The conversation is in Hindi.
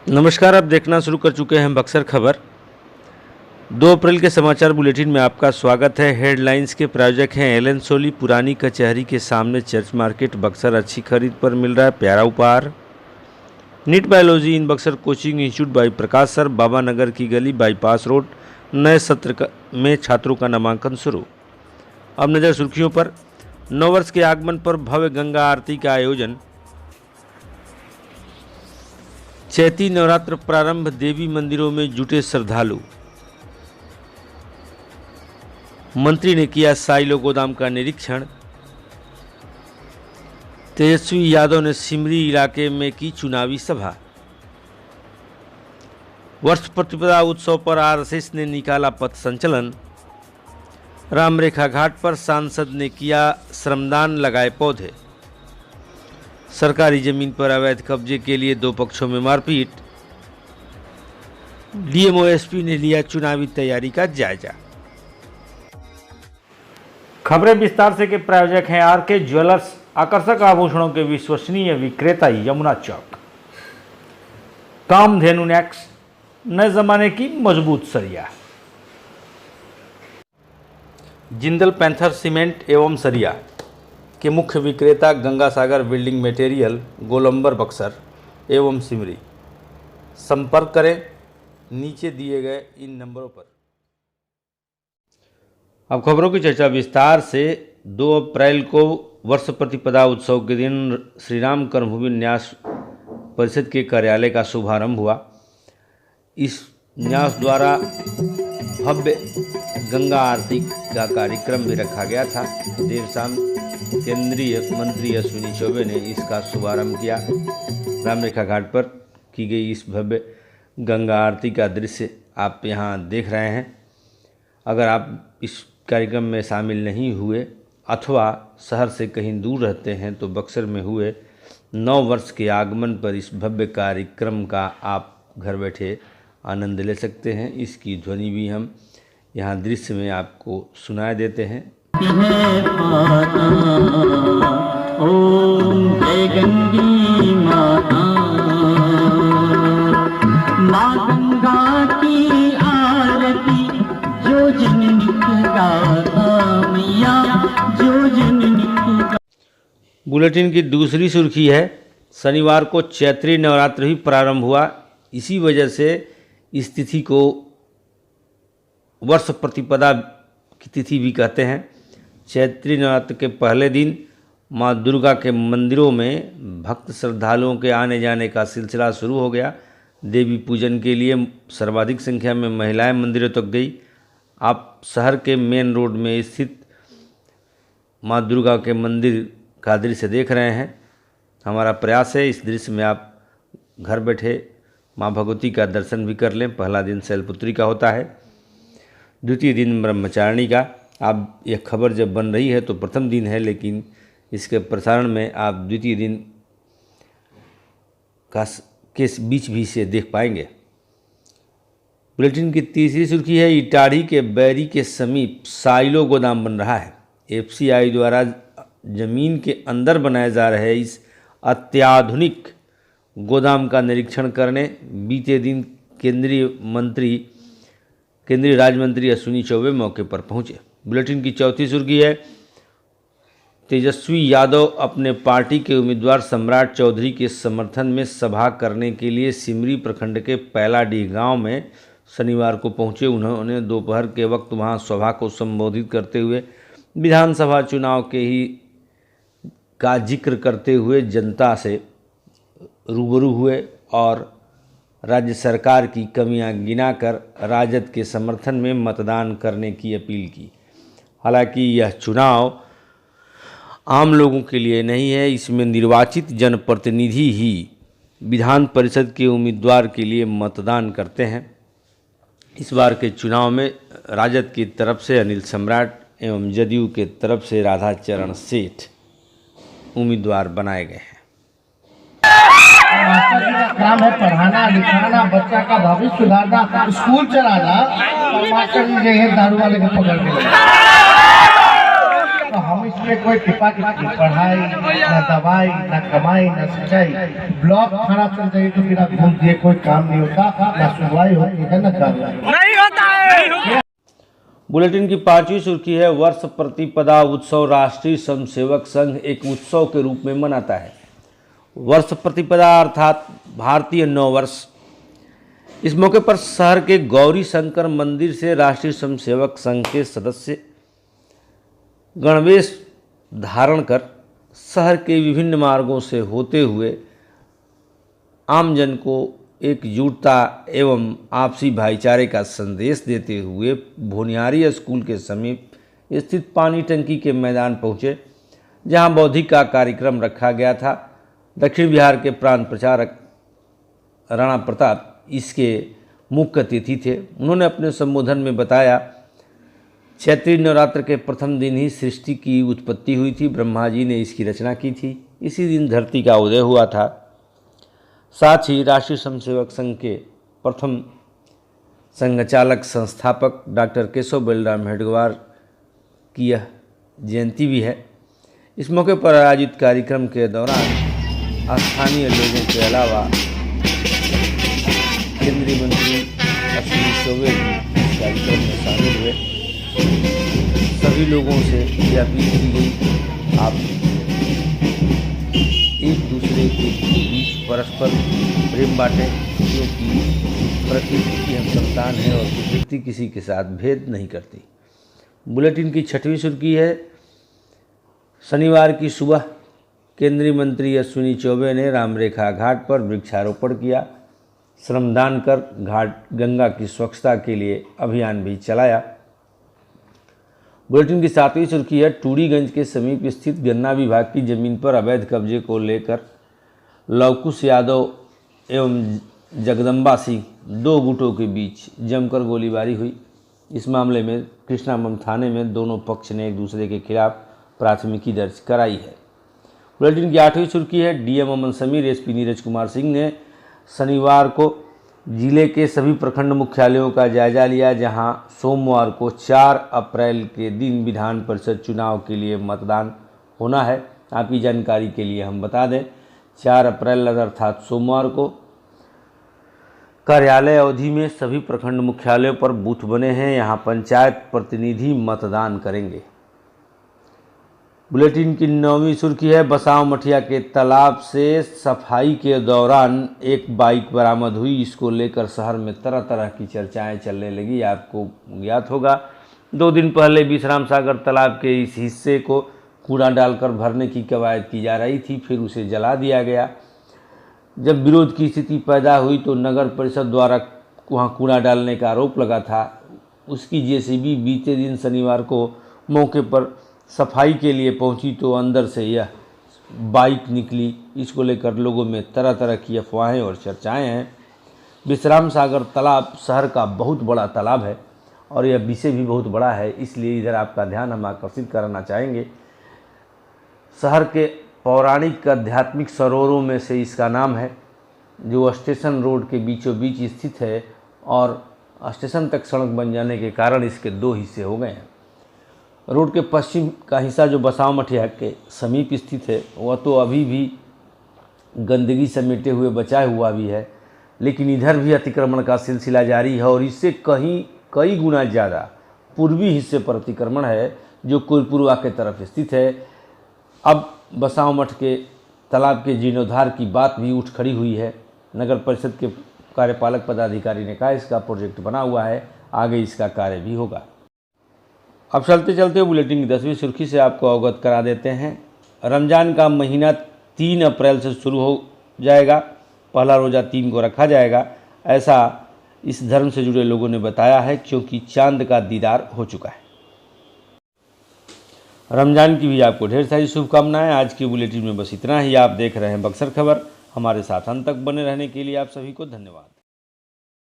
नमस्कार, आप देखना शुरू कर चुके हैं बक्सर खबर। 2 अप्रैल के समाचार बुलेटिन में आपका स्वागत है। हेडलाइंस के प्रायोजक हैं एलन सोली, पुरानी कचहरी के सामने चर्च मार्केट, बक्सर। अच्छी खरीद पर मिल रहा है प्यारा उपहार। NEET biology in Buxar coaching institute by Prakash sir, Baba Nagar की गली, बाईपास रोड। नए सत्र में छात्रों का नामांकन शुरू। अब नज़र सुर्खियों पर। नववर्ष के आगमन पर भव्य गंगा आरती का आयोजन। चैती नवरात्र प्रारंभ, देवी मंदिरों में जुटे श्रद्धालु। मंत्री ने किया साइलो गोदाम का निरीक्षण। तेजस्वी यादव ने सिमरी इलाके में की चुनावी सभा। वर्ष प्रतिपदा उत्सव पर आरएसएस ने निकाला पथ संचलन। रामरेखा घाट पर सांसद ने किया श्रमदान, लगाए पौधे। सरकारी जमीन पर अवैध कब्जे के लिए 2 पक्षों में मारपीट। डीएमओ एसपी ने लिया चुनावी तैयारी का जायजा। खबरें विस्तार से के प्रायोजक हैं आरके ज्वेलर्स, आकर्षक आभूषणों के विश्वसनीय विक्रेता, यमुना चौक। कामधेनु नेक्स, नए जमाने की मजबूत सरिया। जिंदल पैंथर सीमेंट एवं सरिया के मुख्य विक्रेता गंगा सागर बिल्डिंग मटेरियल, गोलंबर बक्सर एवं सिमरी। संपर्क करें नीचे दिए गए इन नंबरों पर। अब खबरों की चर्चा विस्तार से। 2 अप्रैल को वर्ष प्रतिपदा उत्सव के दिन श्री राम कर्मभूमि न्यास परिषद के कार्यालय का शुभारंभ हुआ। इस न्यास द्वारा भव्य गंगा आरती का कार्यक्रम भी रखा गया था। देर शाम केंद्रीय मंत्री अश्विनी चौबे ने इसका शुभारंभ किया। रामरेखा घाट पर की गई इस भव्य गंगा आरती का दृश्य आप यहां देख रहे हैं। अगर आप इस कार्यक्रम में शामिल नहीं हुए अथवा शहर से कहीं दूर रहते हैं तो बक्सर में हुए 9 वर्ष के आगमन पर इस भव्य कार्यक्रम का आप घर बैठे आनंद ले सकते हैं। इसकी ध्वनि भी हम यहाँ दृश्य में आपको सुनाए देते हैं। ओम जय गंगी माता, माँ गंगा की आरती, जो जननी गाता मैया, जो जननी गाता। बुलेटिन की दूसरी सुर्खी है, शनिवार को चैत्री नवरात्र भी प्रारंभ हुआ। इसी वजह से इस तिथि को वर्ष प्रतिपदा की तिथि भी कहते हैं। चैत्री नवरात्र के पहले दिन माँ दुर्गा के मंदिरों में भक्त श्रद्धालुओं के आने जाने का सिलसिला शुरू हो गया। देवी पूजन के लिए सर्वाधिक संख्या में महिलाएं मंदिरों तक गई। आप शहर के मेन रोड में स्थित माँ दुर्गा के मंदिर का दृश्य देख रहे हैं। हमारा प्रयास है इस दृश्य में आप घर बैठे माँ भगवती का दर्शन भी कर लें। पहला दिन शैलपुत्री का होता है, द्वितीय दिन ब्रह्मचारिणी का। आप यह खबर जब बन रही है तो प्रथम दिन है, लेकिन इसके प्रसारण में आप द्वितीय दिन का के बीच भी से देख पाएंगे। बुलेटिन की तीसरी सुर्खी है, इटाढ़ी के बैरी के समीप साइलो गोदाम बन रहा है। एफसीआई द्वारा जमीन के अंदर बनाए जा रहे इस अत्याधुनिक गोदाम का निरीक्षण करने बीते दिन केंद्रीय राज्य मंत्री अश्विनी चौबे मौके पर पहुंचे। बुलेटिन की चौथी सुर्खी है, तेजस्वी यादव अपने पार्टी के उम्मीदवार सम्राट चौधरी के समर्थन में सभा करने के लिए सिमरी प्रखंड के पैलाडीह गांव में शनिवार को पहुंचे। उन्होंने दोपहर के वक्त वहां सभा को संबोधित करते हुए विधानसभा चुनाव का जिक्र करते हुए जनता से रूबरू हुए और राज्य सरकार की कमियां गिनाकर राजद के समर्थन में मतदान करने की अपील की। हालांकि यह चुनाव आम लोगों के लिए नहीं है, इसमें निर्वाचित जनप्रतिनिधि ही विधान परिषद के उम्मीदवार के लिए मतदान करते हैं। इस बार के चुनाव में राजद की तरफ से अनिल सम्राट एवं जदयू के तरफ से राधाचरण सेठ उम्मीदवार बनाए गए हैं। काम है पढ़ाना लिखाना, बच्चा का भविष्य सुधारना, स्कूल चलाना, और मास्टर जी जो है दारू वाले को पकड़ के तो हम इसमें कोई टिपा टिप्पी पढ़ाई ना दवाई ना कमाई ना सिंचाई, ब्लॉक खाना चल जाए तो फिर आप घूम दिए कोई काम नहीं होता, ना सुनवाई होती है ना कार्रवाई नहीं होता है। बुलेटिन की 5वीं सुर्खी है, वर्ष प्रतिपदा उत्सव राष्ट्रीय स्वयंसेवक संघ एक उत्सव के रूप में मनाता है। वर्ष प्रतिपदा अर्थात भारतीय नववर्ष। इस मौके पर शहर के गौरी शंकर मंदिर से राष्ट्रीय स्वयंसेवक संघ के सदस्य गणवेश धारण कर शहर के विभिन्न मार्गों से होते हुए आमजन को एकजुटता एवं आपसी भाईचारे का संदेश देते हुए भोनियारी स्कूल के समीप स्थित पानी टंकी के मैदान पहुँचे, जहां बौद्धिक का कार्यक्रम रखा गया था। दक्षिण बिहार के प्रांत प्रचारक राणा प्रताप इसके मुख्य अतिथि थे। उन्होंने अपने संबोधन में बताया, चैत्री नवरात्र के प्रथम दिन ही सृष्टि की उत्पत्ति हुई थी, ब्रह्मा जी ने इसकी रचना की थी, इसी दिन धरती का उदय हुआ था। साथ ही राष्ट्रीय स्वयंसेवक संघ के प्रथम संघचालक संस्थापक डॉक्टर केशव बलराम हेडगेवार की यह जयंती भी है। इस मौके पर आयोजित कार्यक्रम के दौरान स्थानीय लोगों के अलावा केंद्रीय मंत्री अश्विनी चौबे भी इस कार्यक्रम में शामिल हुए। सभी लोगों से यह अपील की गई, आप एक दूसरे के बीच परस्पर प्रेम बांटें, क्योंकि प्रकृति की हम संतान है और प्रकृति किसी के साथ भेद नहीं करती। बुलेटिन की 6वीं सुर्खी है, शनिवार की सुबह केंद्रीय मंत्री अश्विनी चौबे ने रामरेखा घाट पर वृक्षारोपण किया, श्रमदान कर घाट गंगा की स्वच्छता के लिए अभियान भी चलाया। बुलेटिन की 7वीं सुर्खी है, टूरीगंज के समीप स्थित गन्ना विभाग की जमीन पर अवैध कब्जे को लेकर लवकुश यादव एवं जगदम्बा सिंह दो गुटों के बीच जमकर गोलीबारी हुई। इस मामले में कृष्णामम थाने में दोनों पक्ष ने एक दूसरे के खिलाफ प्राथमिकी दर्ज कराई है। बुलेटिन की 8वीं सुर्खी है, डीएम अमन समीर एसपी नीरज कुमार सिंह ने शनिवार को जिले के सभी प्रखंड मुख्यालयों का जायजा लिया, जहां सोमवार को 4 अप्रैल के दिन विधान परिषद चुनाव के लिए मतदान होना है। आपकी जानकारी के लिए हम बता दें, 4 अप्रैल अर्थात सोमवार को कार्यालय अवधि में सभी प्रखंड मुख्यालयों पर बूथ बने हैं, यहां पंचायत प्रतिनिधि मतदान करेंगे। बुलेटिन की 9वीं सुर्खी है, बसाव मठिया के तालाब से सफाई के दौरान एक बाइक बरामद हुई। इसको लेकर शहर में तरह तरह की चर्चाएं चलने लगी। आपको ज्ञात होगा 2 दिन पहले विश्राम सागर तालाब के इस हिस्से को कूड़ा डालकर भरने की कवायद की जा रही थी, फिर उसे जला दिया गया। जब विरोध की स्थिति पैदा हुई तो नगर परिषद द्वारा वहाँ कूड़ा डालने का आरोप लगा था। उसकी जेसीबी बीते दिन शनिवार को मौके पर सफाई के लिए पहुंची तो अंदर से यह बाइक निकली। इसको लेकर लोगों में तरह तरह की अफवाहें और चर्चाएं हैं। विश्राम सागर तालाब शहर का बहुत बड़ा तालाब है और यह विषय भी बहुत बड़ा है, इसलिए इधर आपका ध्यान हम आकर्षित कराना चाहेंगे। शहर के पौराणिक आध्यात्मिक सरोवरों में से इसका नाम है, जो स्टेशन रोड के बीचों बीच स्थित है और स्टेशन तक सड़क बन जाने के कारण इसके 2 हिस्से हो गए हैं। रोड के पश्चिम का हिस्सा जो बसाव मठिया के समीप स्थित है, वह तो अभी भी गंदगी समेटे हुए बचा हुआ भी है, लेकिन इधर भी अतिक्रमण का सिलसिला जारी है और इससे कई गुना ज़्यादा पूर्वी हिस्से पर अतिक्रमण है, जो कोईपुरवा के तरफ स्थित है। अब बसाव मठ के तालाब के जीर्णोद्धार की बात भी उठ खड़ी हुई है। नगर परिषद के कार्यपालक पदाधिकारी ने कहा इसका प्रोजेक्ट बना हुआ है, आगे इसका कार्य भी होगा। अब चलते चलते बुलेटिन की 10वीं सुर्खी से आपको अवगत करा देते हैं। रमज़ान का महीना 3 अप्रैल से शुरू हो जाएगा। पहला रोज़ा 3 को रखा जाएगा, ऐसा इस धर्म से जुड़े लोगों ने बताया है, क्योंकि चांद का दीदार हो चुका है। रमज़ान की भी आपको ढेर सारी शुभकामनाएं। आज की बुलेटिन में बस इतना ही। आप देख रहे हैं बक्सर खबर। हमारे साथ अंत तक बने रहने के लिए आप सभी को धन्यवाद।